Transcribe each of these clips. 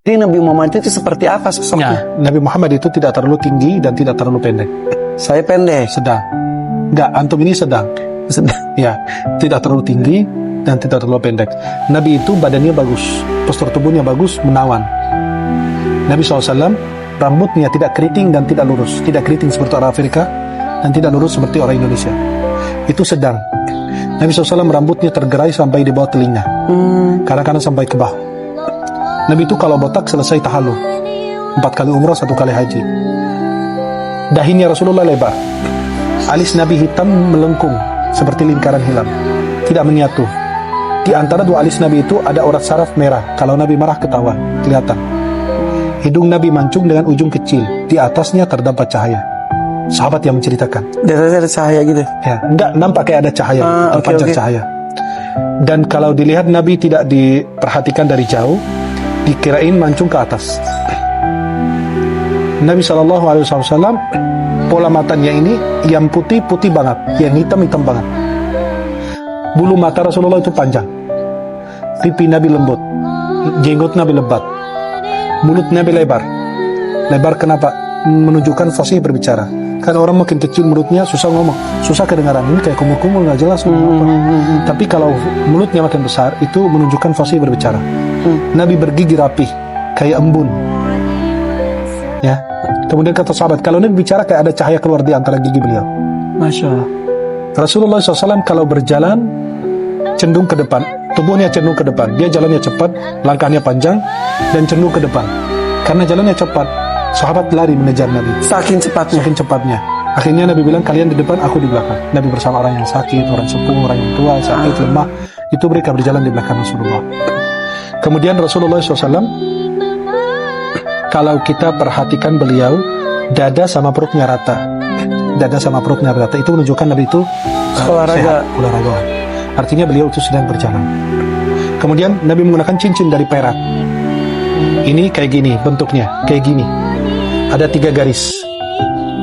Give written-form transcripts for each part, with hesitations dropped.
Jadi Nabi Muhammad itu seperti apa sosoknya? Ya, Nabi Muhammad itu tidak terlalu tinggi dan tidak terlalu pendek. Saya pendek. Sedang. Enggak, antum ini sedang. Ya, tidak terlalu tinggi dan tidak terlalu pendek. Nabi itu badannya bagus, postur tubuhnya bagus, menawan. Nabi SAW rambutnya tidak keriting dan tidak lurus. Tidak keriting seperti orang Afrika dan tidak lurus seperti orang Indonesia. Itu sedang. Nabi SAW rambutnya tergerai sampai di bawah telinga, kadang-kadang sampai ke bahu. Nabi itu kalau botak selesai tahallul, 4 kali umrah, 1 kali haji. Dahinya Rasulullah lebar. Alis Nabi hitam melengkung seperti lingkaran hilal, tidak menyatu. Di antara 2 alis Nabi itu ada urat saraf merah. Kalau Nabi marah ketawa, kelihatan. Hidung Nabi mancung dengan ujung kecil. Di atasnya terdapat cahaya. Sahabat yang menceritakan. Di atasnya ada cahaya gitu. Ya, enggak nampak kayak ada cahaya, terpancar cahaya. Dan kalau dilihat Nabi tidak diperhatikan dari jauh, dikirain mancung ke atas. Nabi SAW pola matanya ini yang putih banget, yang hitam banget. Bulu mata Rasulullah itu panjang, pipi Nabi lembut, jenggot Nabi lebat, mulut Nabi lebar. Lebar kenapa? Menunjukkan fasih berbicara. Kan orang makin kecil mulutnya susah ngomong, susah kedengaran. Ini kayak kumur-kumur nggak jelas ngomong apa. Tapi kalau mulutnya makin besar, itu menunjukkan fasih berbicara. Nabi bergigi rapih, kayak embun. Ya. Kemudian kata sahabat, kalau Nabi bicara kayak ada cahaya keluar di antara gigi beliau. Masya Allah. Rasulullah SAW kalau berjalan cenderung ke depan, tubuhnya cenderung ke depan. Dia jalannya cepat, langkahnya panjang, dan cenderung ke depan. Karena jalannya cepat, sahabat lari mengejar Nabi. Saking cepatnya. Akhirnya Nabi bilang, kalian di depan, aku di belakang. Nabi bersama orang yang sakit, orang sepuh, orang yang tua, sakit, lemah. Itu mereka berjalan di belakang Rasulullah. Kemudian Rasulullah SAW, kalau kita perhatikan beliau, dada sama perutnya rata. Dada sama perutnya rata. Itu menunjukkan Nabi itu olahragawan. Artinya beliau itu sedang berjalan. Kemudian Nabi menggunakan cincin dari perak. Ini kayak gini bentuknya, kayak gini. Ada 3 garis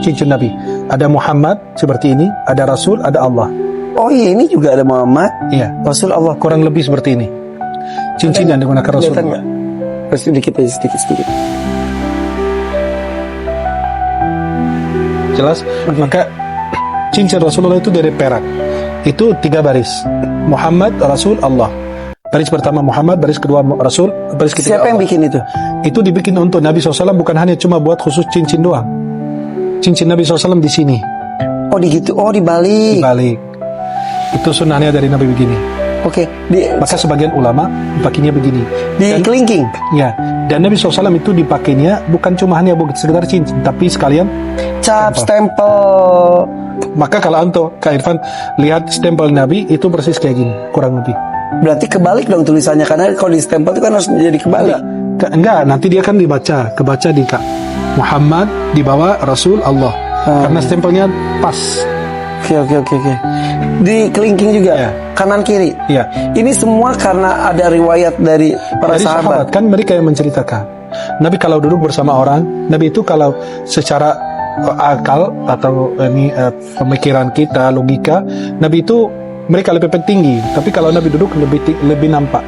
cincin Nabi. Ada Muhammad seperti ini, ada Rasul, ada Allah. Oh iya, ini juga ada Muhammad, Iya, Rasul, Allah. kurang lebih seperti ini. Cincin yang digunakan Rasulullah. Sedikit. Jelas? Maka cincin Rasulullah itu dari perak. Itu 3 baris. Muhammad, Rasul, Allah. Baris pertama Muhammad, baris kedua Rasul, baris ketiga Siapa yang Allah. bikin itu? Itu dibikin untuk Nabi SAW, bukan hanya cuma buat khusus cincin doang. Cincin Nabi SAW di sini. Oh gitu. Oh dibalik. Dibalik. Itu sunnahnya dari Nabi begini. Oke. Maka sebagian ulama pakainya begini. Di kelingking. Ya. Dan Nabi SAW itu dipakainya bukan cuma hanya buat sekedar cincin, tapi sekalian Cap, stempel. Maka kalau anto, Kak Irfan, lihat stempel Nabi itu persis kayak gini, kurang lebih. Berarti kebalik dong tulisannya, karena kalau di stempel itu kan harus menjadi kebalik. Enggak, nanti dia kan kebaca di Kak. Muhammad di bawah, Rasul, Allah. Karena stempelnya pas. Oke. Di kelingking juga, Ya. kanan kiri. Ya. Ini semua karena ada riwayat dari para Dari sahabat. kan mereka yang menceritakan. Nabi kalau duduk bersama orang, Nabi itu kalau secara akal atau pemikiran kita, logika, Nabi itu mereka lebih tinggi. Tapi kalau Nabi duduk lebih nampak.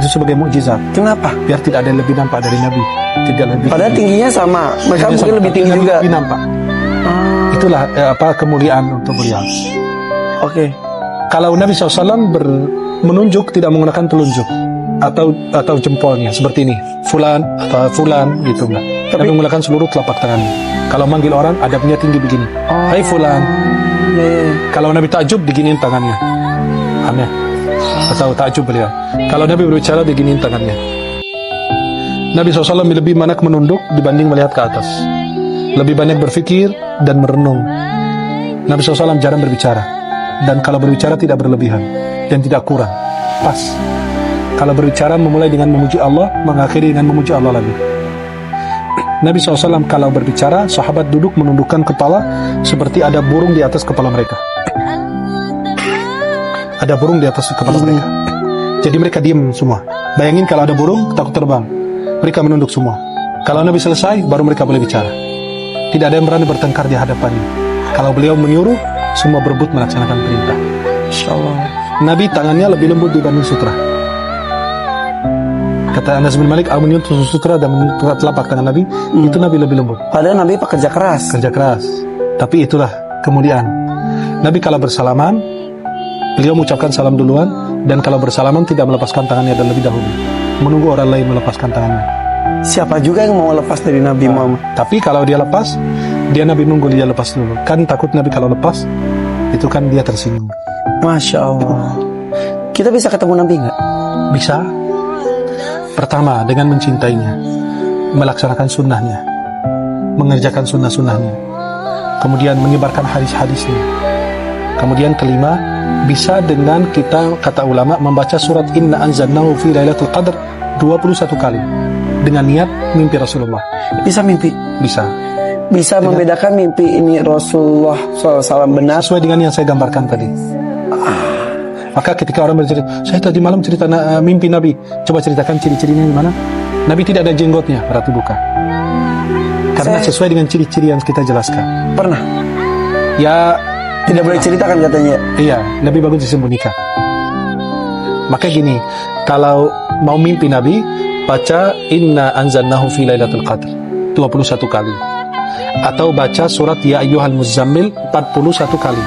Itu sebagai mukjizat. Kenapa? Biar tidak ada yang lebih nampak dari Nabi. Tidak lebih. Padahal tingginya sama. Mereka mungkin lebih tinggi juga. Lebih nampak. Itulah kemuliaan untuk beliau. Oke. Kalau Nabi SAW menunjuk tidak menggunakan telunjuk atau jempolnya seperti ini, fulan atau fulan gitu enggak. Nabi menggunakan seluruh telapak tangannya. Kalau manggil orang adabnya tinggi begini. Hai fulan. Kalau Nabi takjub diginiin tangannya. Aneh. Atau takjub beliau. Kalau Nabi berbicara diginiin tangannya. Nabi SAW lebih banyak menunduk dibanding melihat ke atas. Lebih banyak berpikir dan merenung. Nabi SAW jarang berbicara. Dan kalau berbicara tidak berlebihan. Dan tidak kurang. Pas. Kalau berbicara memulai dengan memuji Allah, mengakhiri dengan memuji Allah lagi. Nabi SAW kalau berbicara, sahabat duduk menundukkan kepala seperti ada burung di atas kepala mereka. Ada burung di atas kepala mereka. Jadi mereka diam semua. Bayangin kalau ada burung takut terbang. Mereka menunduk semua. Kalau Nabi selesai, baru mereka boleh bicara. Tidak ada yang berani bertengkar di hadapannya. Kalau beliau menyuruh, semua berebut melaksanakan perintah. Insya Allah. Nabi tangannya lebih lembut dibanding sutra. Kata Anas bin Malik, aku menyentuh sutra dan menyentuh telapak tangan Nabi, itu Nabi lebih lembut. Padahal Nabi pekerja keras. Kerja keras. Tapi itulah kemuliaan. Nabi kalau bersalaman, beliau mengucapkan salam duluan, dan kalau bersalaman tidak melepaskan tangannya dan lebih dahulu. Menunggu orang lain melepaskan tangannya. Siapa juga yang mau lepas dari Nabi Muhammad? Tapi kalau dia lepas, Nabi nunggu dia lepas dulu. Kan takut Nabi kalau lepas, itu kan dia tersinggung. Masya Allah. Kita bisa ketemu Nabi nggak? Bisa. Pertama, dengan mencintainya, melaksanakan sunnahnya, mengerjakan sunnah-sunnahnya, kemudian menyebarkan hadis-hadisnya. Kemudian kelima, bisa dengan kita, kata ulama, membaca surat Inna anzalnahu fi lailatul qadr 21 kali dengan niat mimpi Rasulullah. Bisa mimpi? Bisa. Bisa membedakan mimpi ini Rasulullah SAW benar Sesuai dengan yang saya gambarkan tadi. Maka ketika orang bercerita, saya tadi malam cerita mimpi Nabi, coba ceritakan ciri-cirinya gimana? Nabi tidak ada jenggotnya, berarti bukan. Karena sesuai dengan ciri-ciri yang kita jelaskan. pernah. Ya, Tidak boleh ceritakan katanya. iya, lebih bagus disembunyikan. Maka gini, kalau mau mimpi Nabi, baca Inna anzalnahu fi lailatul qadr 21 kali. Atau baca surat Ya ayyuhal muzammil 41 kali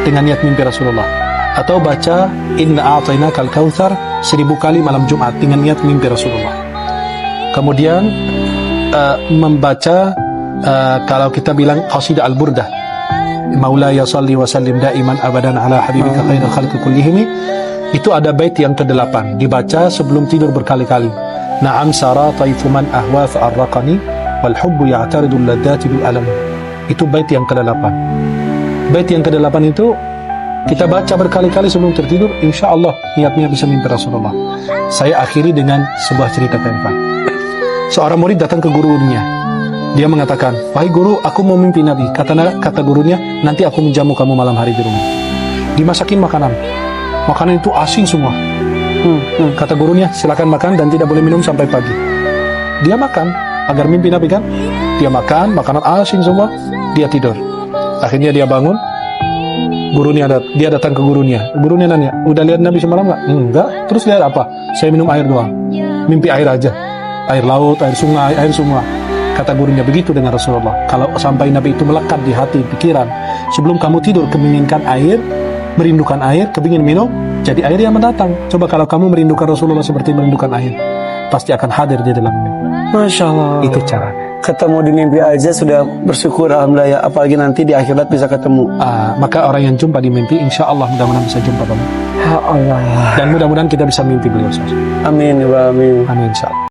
dengan niat mimpi Rasulullah. Atau baca Inna a'tainakal kautsar 1000 kali malam Jumat dengan niat mimpi Rasulullah. Kemudian membaca kalau kita bilang qasidah al-burdah, Maulaya salli wa sallim daiman abadan ala habibika khairul khalqi kullihim, itu ada bait yang ke-8 dibaca sebelum tidur berkali-kali. Na'am sara taifu man ahwa fa'arraqani wal hubbu ya'taridul ladati bil alam. Itu bait yang ke-8. Bait yang ke-8 itu kita baca berkali-kali sebelum tertidur, insya Allah niatnya bisa mimpi Rasulullah. Saya akhiri dengan sebuah cerita kehidupan. Seorang murid datang ke gurunya. Dia mengatakan, wahai guru, aku mau mimpi Nabi. Kata gurunya, nanti aku menjamu kamu malam hari di rumah. Dimasakin makanan. Makanan itu asin semua. Kata gurunya, silakan makan dan tidak boleh minum sampai pagi. Dia makan, agar mimpi Nabi kan. Dia makan, makanan asin semua. Dia tidur. Akhirnya dia bangun. Dia datang ke gurunya. Gurunya nanya, udah lihat Nabi semalam nggak? Enggak. Terus lihat apa? Saya minum air doang. Mimpi air aja. Air laut, air sungai, air semua. Kata gurunya, begitu dengan Rasulullah. Kalau sampai Nabi itu melekat di hati, pikiran, sebelum kamu tidur menginginkan air, merindukan air, kepingin minum, jadi air yang mendatang. Coba kalau kamu merindukan Rasulullah seperti merindukan air, pasti akan hadir di dalam mimpi. Masya Allah. Itu caranya. Ketemu di mimpi aja sudah bersyukur, alhamdulillah ya. Apalagi nanti di akhirat bisa ketemu. Maka orang yang jumpa di mimpi, insya Allah mudah-mudahan bisa jumpa kamu. Ya Allah. Dan mudah-mudahan kita bisa mimpi beliau. Amin ya Allah, amin. Amin insya Allah.